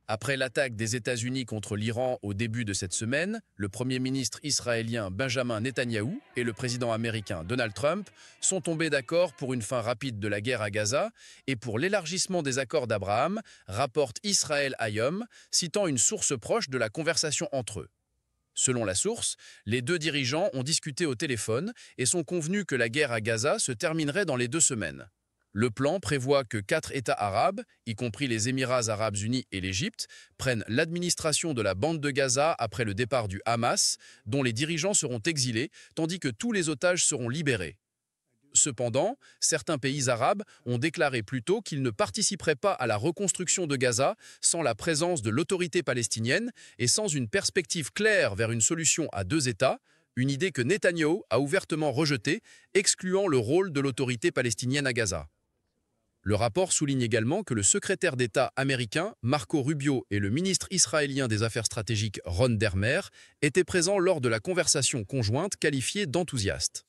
Après l'attaque des États-Unis contre l'Iran au début de cette semaine, le Premier ministre israélien Benjamin Netanyahou et le président américain Donald Trump sont tombés d'accord pour une fin rapide de la guerre à Gaza et pour l'élargissement des accords d'Abraham, rapporte Israël Hayom, citant une source proche de la conversation entre eux. Selon la source, les deux dirigeants ont discuté au téléphone et sont convenus que la guerre à Gaza se terminerait dans les 2 semaines. Le plan prévoit que 4 États arabes, y compris les Émirats arabes unis et l'Égypte, prennent l'administration de la bande de Gaza après le départ du Hamas, dont les dirigeants seront exilés, tandis que tous les otages seront libérés. Cependant, certains pays arabes ont déclaré plus tôt qu'ils ne participeraient pas à la reconstruction de Gaza sans la présence de l'autorité palestinienne et sans une perspective claire vers une solution à 2 États, une idée que Netanyahou a ouvertement rejetée, excluant le rôle de l'autorité palestinienne à Gaza. Le rapport souligne également que le secrétaire d'État américain Marco Rubio et le ministre israélien des Affaires stratégiques Ron Dermer étaient présents lors de la conversation conjointe qualifiée d'enthousiaste.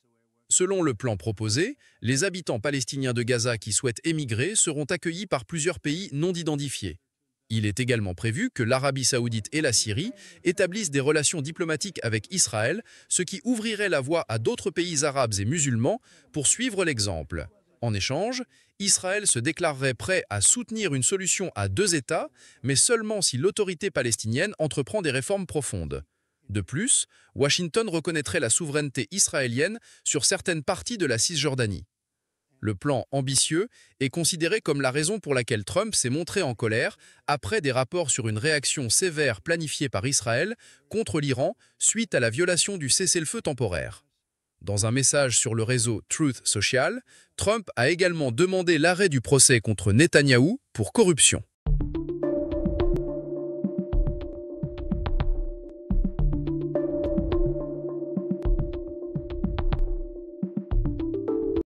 Selon le plan proposé, les habitants palestiniens de Gaza qui souhaitent émigrer seront accueillis par plusieurs pays non identifiés. Il est également prévu que l'Arabie saoudite et la Syrie établissent des relations diplomatiques avec Israël, ce qui ouvrirait la voie à d'autres pays arabes et musulmans pour suivre l'exemple. En échange, Israël se déclarerait prêt à soutenir une solution à 2 États, mais seulement si l'autorité palestinienne entreprend des réformes profondes. De plus, Washington reconnaîtrait la souveraineté israélienne sur certaines parties de la Cisjordanie. Le plan ambitieux est considéré comme la raison pour laquelle Trump s'est montré en colère après des rapports sur une réaction sévère planifiée par Israël contre l'Iran suite à la violation du cessez-le-feu temporaire. Dans un message sur le réseau Truth Social, Trump a également demandé l'arrêt du procès contre Netanyahou pour corruption.